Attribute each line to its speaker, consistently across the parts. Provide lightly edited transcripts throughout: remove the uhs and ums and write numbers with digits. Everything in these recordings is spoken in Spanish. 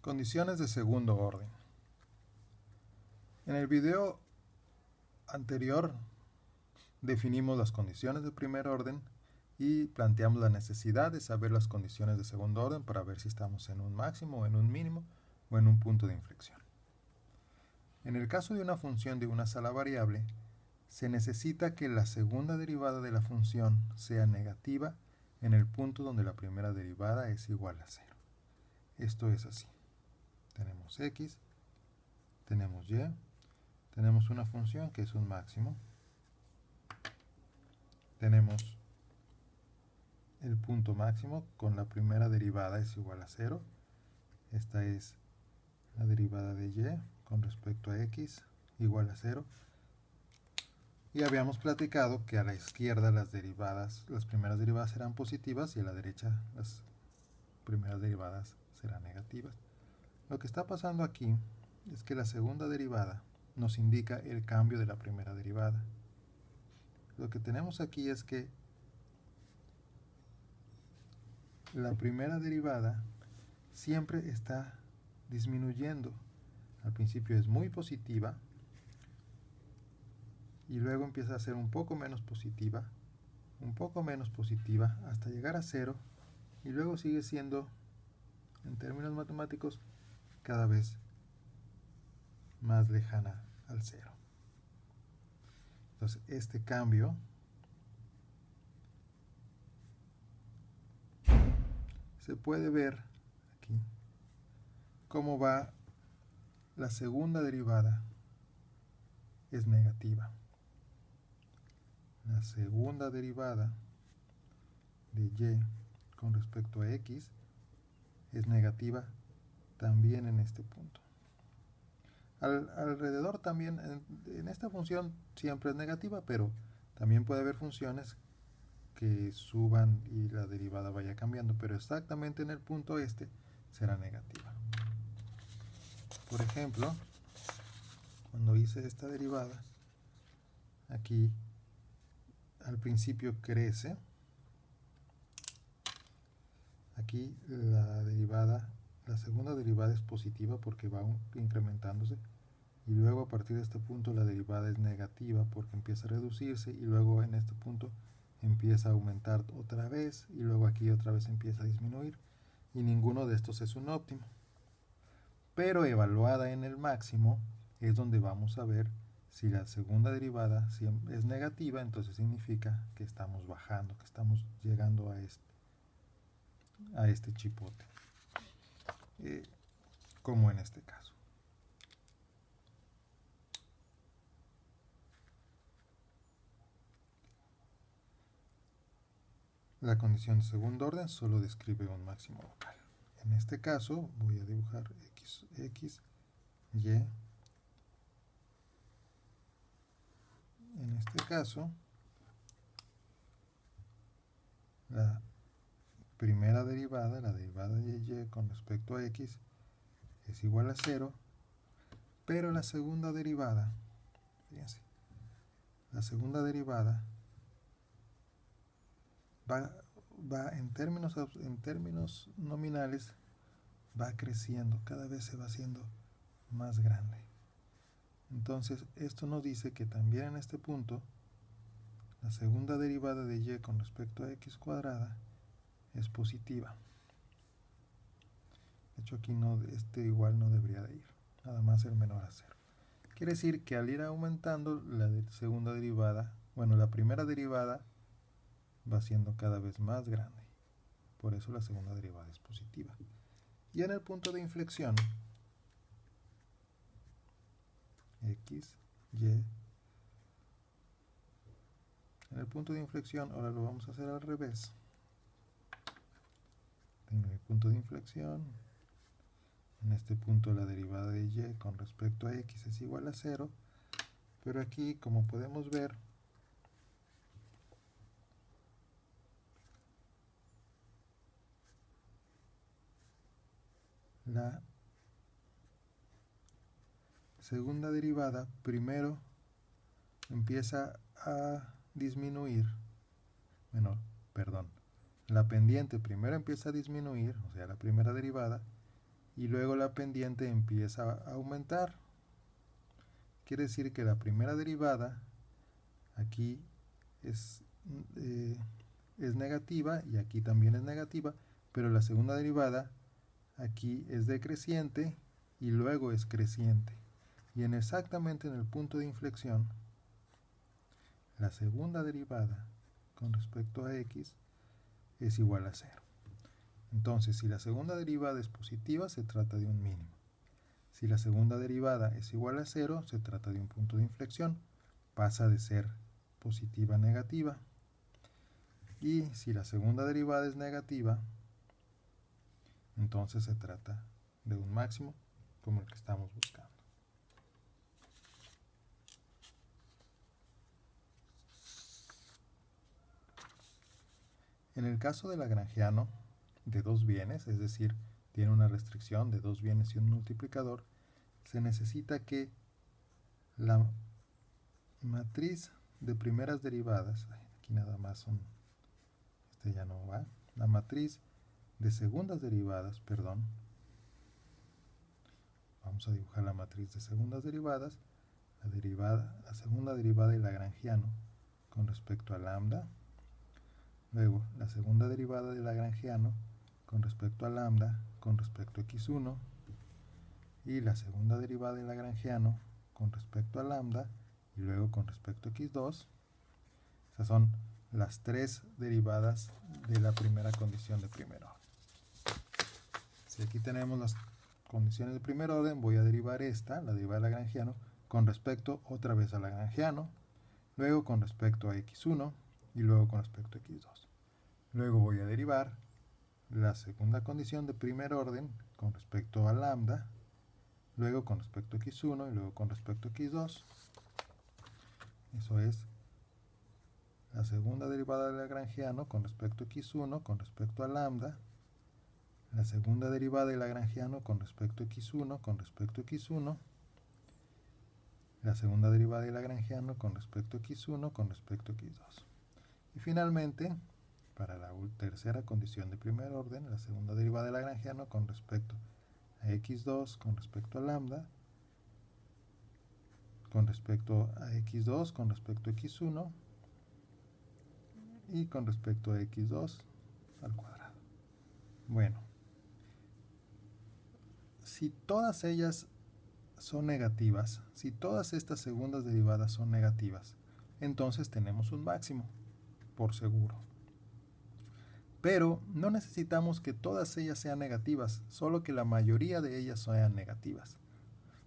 Speaker 1: Condiciones de segundo orden. En el video anterior definimos las condiciones de primer orden y planteamos la necesidad de saber las condiciones de segundo orden para ver si estamos en un máximo, en un mínimo o en un punto de inflexión. En el caso de una función de una sola variable, se necesita que la segunda derivada de la función sea negativa en el punto donde la primera derivada es igual a 0. Esto es así. Tenemos x, tenemos y, tenemos una función que es un máximo, tenemos el punto máximo con la primera derivada es igual a 0. Esta es la derivada de y con respecto a x igual a 0. Y habíamos platicado que a la izquierda las primeras derivadas serán positivas y a la derecha las primeras derivadas serán negativas. Lo que está pasando aquí es que la segunda derivada nos indica el cambio de la primera derivada. Lo que tenemos aquí es que la primera derivada siempre está disminuyendo. Al principio es muy positiva y luego empieza a ser un poco menos positiva, hasta llegar a 0 y luego sigue siendo, en términos matemáticos, cada vez más lejana al 0. Entonces este cambio se puede ver aquí cómo va la segunda derivada es negativa. La segunda derivada de y con respecto a x es negativa también en este punto. Alrededor también, en esta función siempre es negativa, pero también puede haber funciones que suban y la derivada vaya cambiando, pero exactamente en el punto este será negativa. Por ejemplo, cuando hice esta derivada, aquí al principio crece, aquí la segunda derivada es positiva porque va incrementándose, y luego a partir de este punto la derivada es negativa porque empieza a reducirse, y luego en este punto empieza a aumentar otra vez, y luego aquí otra vez empieza a disminuir, y ninguno de estos es un óptimo. Pero evaluada en el máximo es donde vamos a ver si la segunda derivada es negativa, entonces significa que estamos bajando, que estamos llegando a este chipote, como en este caso. La condición de segundo orden solo describe un máximo local. En este caso voy a dibujar x, y. En este caso, la primera derivada, la derivada de y con respecto a x, es igual a 0, pero la segunda derivada, fíjense, la segunda derivada va en términos nominales, va creciendo, cada vez se va haciendo más grande. Entonces, esto nos dice que también en este punto, la segunda derivada de y con respecto a x cuadrada es positiva. De hecho, aquí igual no debería de ir, nada más ser menor a 0. Quiere decir que al ir aumentando la segunda derivada, la primera derivada va siendo cada vez más grande. Por eso la segunda derivada es positiva. Y en el punto de inflexión, x, y, en el punto de inflexión, ahora lo vamos a hacer al revés. Tengo mi punto de inflexión. En este punto la derivada de y con respecto a x es igual a 0. Pero aquí, como podemos ver, la segunda derivada primero empieza a disminuir. La pendiente primero empieza a disminuir, o sea, la primera derivada, y luego la pendiente empieza a aumentar. Quiere decir que la primera derivada aquí es negativa y aquí también es negativa, pero la segunda derivada aquí es decreciente y luego es creciente. Y exactamente en el punto de inflexión, la segunda derivada con respecto a x es igual a 0. Entonces, si la segunda derivada es positiva, se trata de un mínimo. Si la segunda derivada es igual a 0, se trata de un punto de inflexión. Pasa de ser positiva a negativa. Y si la segunda derivada es negativa, entonces se trata de un máximo como el que estamos buscando. En el caso del lagrangiano de dos bienes, es decir, tiene una restricción de dos bienes y un multiplicador, se necesita que la matriz de primeras derivadas, aquí nada más son, ya no va, la matriz de segundas derivadas, perdón, vamos a dibujar la matriz de segundas derivadas, la segunda derivada del lagrangiano con respecto a lambda, luego la segunda derivada del lagrangiano con respecto a lambda con respecto a x1 y la segunda derivada del lagrangiano con respecto a lambda y luego con respecto a x2. Esas son las tres derivadas de la primera condición de primer orden. Si aquí tenemos las condiciones de primer orden, voy a derivar esta, la derivada del lagrangiano, con respecto otra vez al lagrangiano, luego con respecto a x1 y luego con respecto a x2. Luego voy a derivar la segunda condición de primer orden con respecto a lambda, luego con respecto a x1 y luego con respecto a x2. Eso es la segunda derivada del lagrangiano con respecto a x1 con respecto a lambda, la segunda derivada del lagrangiano con respecto a x1 con respecto a x1, la segunda derivada del lagrangiano con respecto a x1 con respecto a x2. Y finalmente, para la tercera condición de primer orden, la segunda derivada del lagrangiano con respecto a x2 con respecto a lambda, con respecto a x2 con respecto a x1 y con respecto a x2 al cuadrado. Bueno, si todas ellas son negativas, si todas estas segundas derivadas son negativas, entonces tenemos un máximo, por seguro. Pero no necesitamos que todas ellas sean negativas, solo que la mayoría de ellas sean negativas.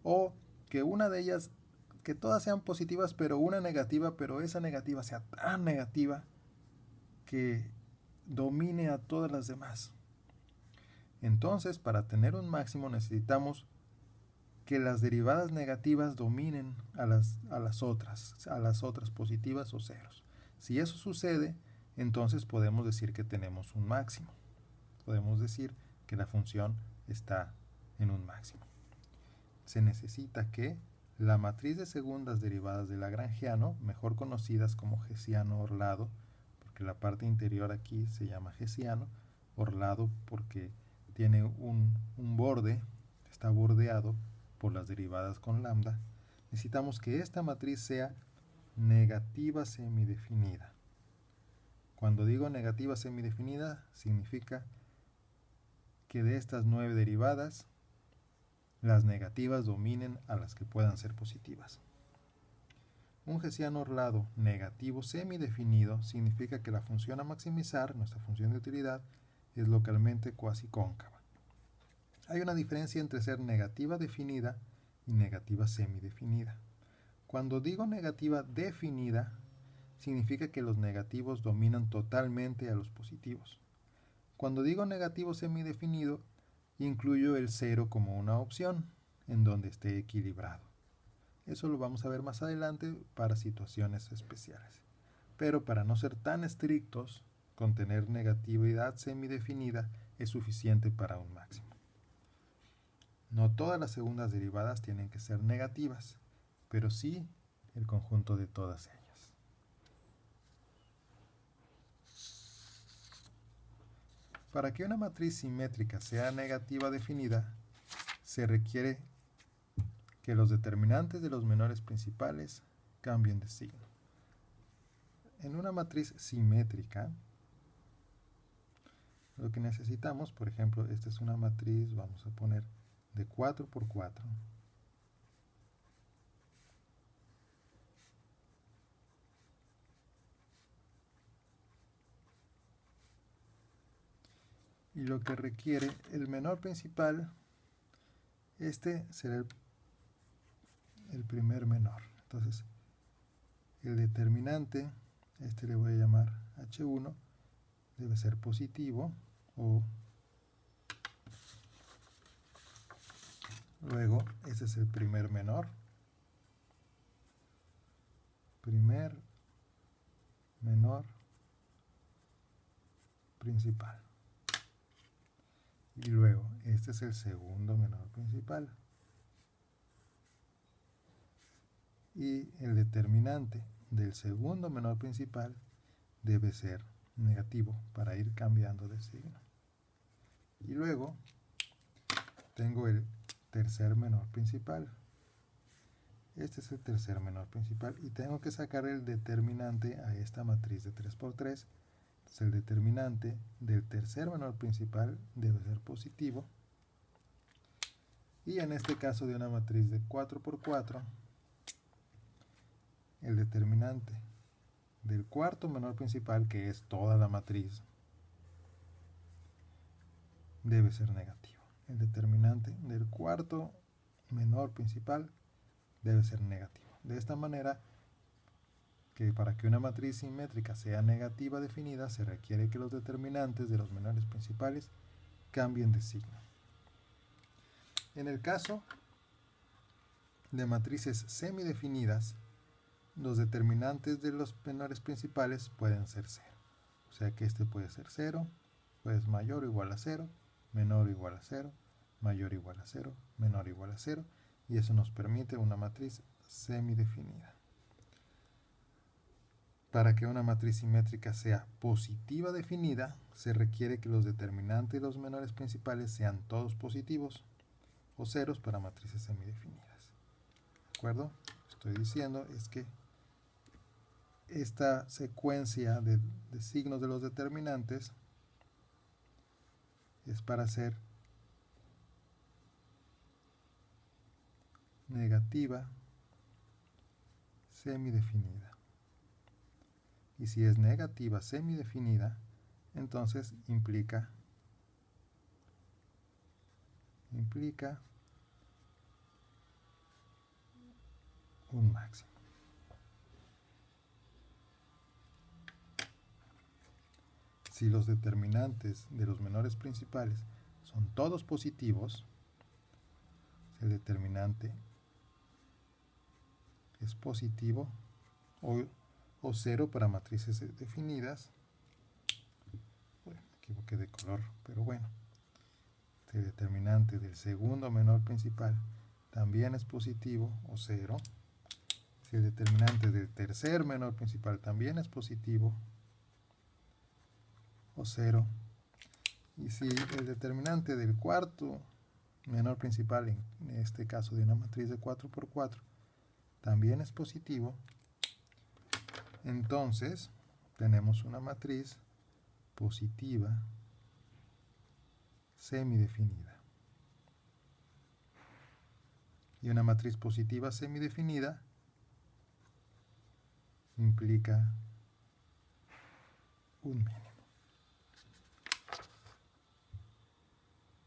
Speaker 1: O que una de ellas, que todas sean positivas, pero una negativa, pero esa negativa sea tan negativa que domine a todas las demás. Entonces, para tener un máximo necesitamos que las derivadas negativas dominen a las otras positivas o ceros. Si eso sucede, entonces podemos decir que tenemos un máximo. Podemos decir que la función está en un máximo. Se necesita que la matriz de segundas derivadas del lagrangiano, mejor conocidas como hessiano-orlado, porque la parte interior aquí se llama hessiano, orlado porque tiene un borde, está bordeado por las derivadas con lambda, necesitamos que esta matriz sea negativa semidefinida. Cuando digo negativa semidefinida, significa que de estas 9 derivadas, las negativas dominen a las que puedan ser positivas. Un hessiano-orlado negativo semidefinido significa que la función a maximizar, nuestra función de utilidad, es localmente cuasi cóncava. Hay una diferencia entre ser negativa definida y negativa semidefinida. Cuando digo negativa definida, significa que los negativos dominan totalmente a los positivos. Cuando digo negativo semidefinido, incluyo el 0 como una opción, en donde esté equilibrado. Eso lo vamos a ver más adelante para situaciones especiales. Pero para no ser tan estrictos, con tener negatividad semidefinida es suficiente para un máximo. No todas las segundas derivadas tienen que ser negativas, pero sí el conjunto de todas ellas. Para que una matriz simétrica sea negativa definida, se requiere que los determinantes de los menores principales cambien de signo. En una matriz simétrica, lo que necesitamos, por ejemplo, esta es una matriz, vamos a poner de 4 por 4. Y lo que requiere el menor principal, este será el primer menor. Entonces, el determinante, este le voy a llamar H1, debe ser positivo, o luego, este es el primer menor. Primer menor principal. Y luego, este es el segundo menor principal. Y el determinante del segundo menor principal debe ser negativo para ir cambiando de signo. Y luego tengo el tercer menor principal. Este es el tercer menor principal y tengo que sacar el determinante a esta matriz de 3×3. Entonces el determinante del tercer menor principal debe ser positivo. Y en este caso de una matriz de 4×4, el determinante del cuarto menor principal, que es toda la matriz, debe ser negativo. El determinante del cuarto menor principal debe ser negativo. De esta manera, que para que una matriz simétrica sea negativa definida, se requiere que los determinantes de los menores principales cambien de signo. En el caso de matrices semidefinidas, los determinantes de los menores principales pueden ser 0. O sea que este puede ser 0, pues mayor o igual a 0, menor o igual a 0, mayor o igual a 0, menor o igual a 0, y eso nos permite una matriz semidefinida. Para que una matriz simétrica sea positiva definida, se requiere que los determinantes de los menores principales sean todos positivos o ceros para matrices semidefinidas. ¿De acuerdo? Estoy diciendo es que esta secuencia de signos de los determinantes es para ser negativa semidefinida. Y si es negativa semidefinida, entonces implica un máximo. Si los determinantes de los menores principales son todos positivos, el determinante es positivo o 0 para matrices definidas. Bueno, me equivoqué de color, pero bueno. El determinante del segundo menor principal también es positivo o 0. Si el determinante del tercer menor principal también es positivo o 0. Y si el determinante del cuarto menor principal, en este caso de una matriz de 4×4, también es positivo, entonces tenemos una matriz positiva semidefinida. Y una matriz positiva semidefinida implica un mínimo.